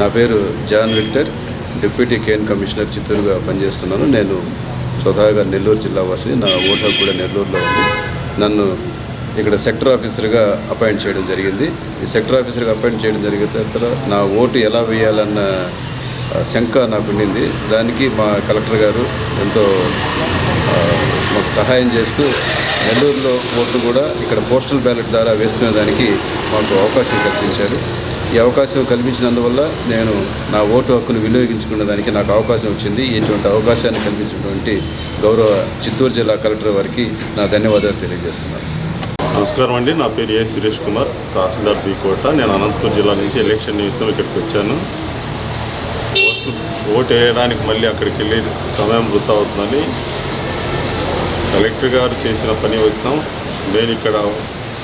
నా పేరు John Victor, deputy cane commissioner చిత్తూరుగా పనిచేస్తున్నాను. నేను స్వతహాగా నెల్లూరు జిల్లా వాసి. నా ఓటు హక్కు కూడా నెల్లూరులో ఉంది. నన్ను ఇక్కడ సెక్టర్ ఆఫీసర్గా అపాయింట్ చేయడం జరిగింది. ఈ సెక్టర్ ఆఫీసర్గా అపాయింట్ చేయడం జరిగిన తర్వాత నా ఓటు ఎలా వేయాలన్న శంక నాకు ఉండింది. దానికి మా కలెక్టర్ గారు ఎంతో మాకు సహాయం చేస్తూ నెల్లూరులో ఓట్లు కూడా ఇక్కడ పోస్టల్ బ్యాలెట్ ద్వారా వేసుకునే దానికి మాకు అవకాశం కల్పించారు. ఈ అవకాశం కల్పించినందువల్ల నేను నా ఓటు హక్కును వినియోగించుకునే దానికి నాకు అవకాశం వచ్చింది. ఇటువంటి అవకాశాన్ని కల్పించినటువంటి గౌరవ చిత్తూరు జిల్లా కలెక్టర్ వారికి నా ధన్యవాదాలు తెలియజేస్తున్నాను. నమస్కారం అండి. నా పేరు ఏ సురేష్ కుమార్, తహసీల్దార్ బి కోట. నేను అనంతపురం జిల్లా నుంచి ఎలక్షన్ నిమిత్తం ఇక్కడికి వచ్చాను. ఓటు వేయడానికి మళ్ళీ అక్కడికి వెళ్ళి సమయం వృధా అవుతుందని కలెక్టర్ గారు చేసిన పని వస్తాం. నేను ఇక్కడ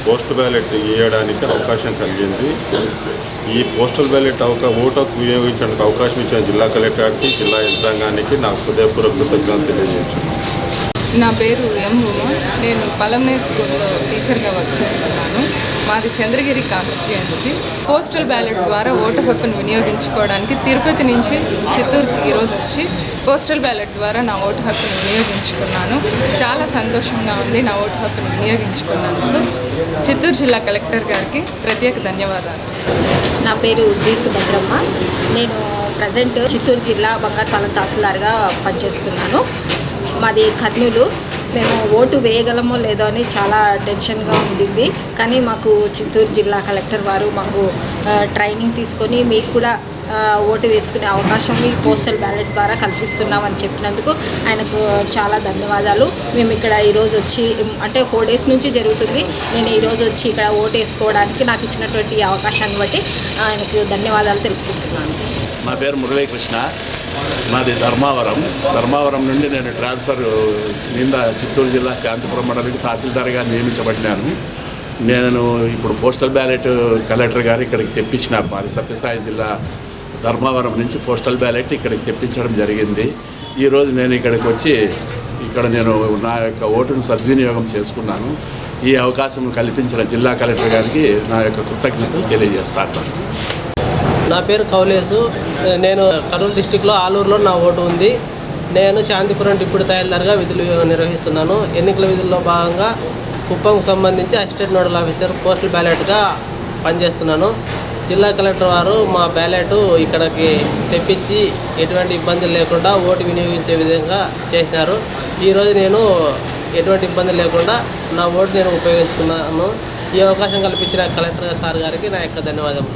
పోస్టల్ బ్యాలెట్ వేయడానికి అవకాశం కలిగింది. ఈ పోస్టల్ బ్యాలెట్ ఓటు హక్కు వినియోగించడానికి అవకాశం ఇచ్చిన జిల్లా కలెక్టర్కి, జిల్లా యంత్రాంగానికి నాకు హృదయపూర్వక కృతజ్ఞతలు తెలియజేస్తున్నాను. నా పేరు ఎం ఉమా. నేను పలంనే స్కూల్లో టీచర్గా వర్క్ చేస్తున్నాను. మాది చంద్రగిరి కాన్స్టిట్యుయెన్సీ. పోస్టల్ బ్యాలెట్ ద్వారా ఓటు హక్కును వినియోగించుకోవడానికి తిరుపతి నుంచి చిత్తూరుకి ఈరోజు వచ్చి పోస్టల్ బ్యాలెట్ ద్వారా నా ఓటు హక్కును వినియోగించుకున్నాను. చాలా సంతోషంగా ఉంది నా ఓటు హక్కును వినియోగించుకున్నందుకు. చిత్తూరు జిల్లా కలెక్టర్ గారికి ప్రత్యేక ధన్యవాదాలు. నా పేరు జి సుభద్రమ్మ. నేను ప్రజెంట్ చిత్తూరు జిల్లా బంగారుపాలెం తహసీల్దార్గా పనిచేస్తున్నాను. మాది కర్నూలు. మేము ఓటు వేయగలమో లేదో అని చాలా టెన్షన్గా ఉండింది. కానీ మాకు చిత్తూరు జిల్లా కలెక్టర్ వారు మాకు ట్రైనింగ్ తీసుకొని మీకు కూడా ఓటు వేసుకునే అవకాశం ఈ పోస్టల్ బ్యాలెట్ ద్వారా కల్పిస్తున్నామని చెప్పినందుకు ఆయనకు చాలా ధన్యవాదాలు. మేము ఇక్కడ ఈరోజు వచ్చి అంటే 4 days నుంచి జరుగుతుంది. నేను ఈరోజు వచ్చి ఇక్కడ ఓటు వేసుకోవడానికి నాకు ఇచ్చినటువంటి అవకాశాన్ని బట్టి ఆయనకు ధన్యవాదాలు తెలుపుకుంటున్నాను. నా పేరు మురళీకృష్ణ. నాది ధర్మావరం నుండి నేను ట్రాన్స్ఫర్ నింద చిత్తూరు జిల్లా శాంతిపురం మండలికి తహసీల్దార్గా నియమించబడినాను. నేను ఇప్పుడు పోస్టల్ బ్యాలెట్ కలెక్టర్ గారు ఇక్కడికి తెప్పించినారు. మాది సత్యసాయి జిల్లా ధర్మావరం నుంచి పోస్టల్ బ్యాలెట్ ఇక్కడికి తెప్పించడం జరిగింది. ఈరోజు నేను ఇక్కడికి వచ్చి ఇక్కడ నేను నా యొక్క ఓటును సద్వినియోగం చేసుకున్నాను. ఈ అవకాశం కల్పించిన జిల్లా కలెక్టర్ గారికి నా యొక్క కృతజ్ఞతలు తెలియజేస్తాను. నా పేరు కౌలేసు. నేను కర్నూలు డిస్టిక్లో ఆలూరులో నా ఓటు ఉంది. నేను శాంతిపురం డిప్యూటీ తహసీల్దార్గా విధులు నిర్వహిస్తున్నాను. ఎన్నికల విధుల్లో భాగంగా కుప్పంకు సంబంధించి అసిస్టెంట్ నోడల్ ఆఫీసర్ పోస్టల్ బ్యాలెట్గా పనిచేస్తున్నాను. జిల్లా కలెక్టర్ వారు మా బ్యాలెట్ ఇక్కడికి తెప్పించి ఎటువంటి ఇబ్బందులు లేకుండా ఓటు వినియోగించే విధంగా చేసినారు. ఈరోజు నేను ఎటువంటి ఇబ్బంది లేకుండా నా ఓటు నేను ఉపయోగించుకున్నాను. ఈ అవకాశం కల్పించిన కలెక్టర్ సార్ గారికి నా యొక్క ధన్యవాదాలు.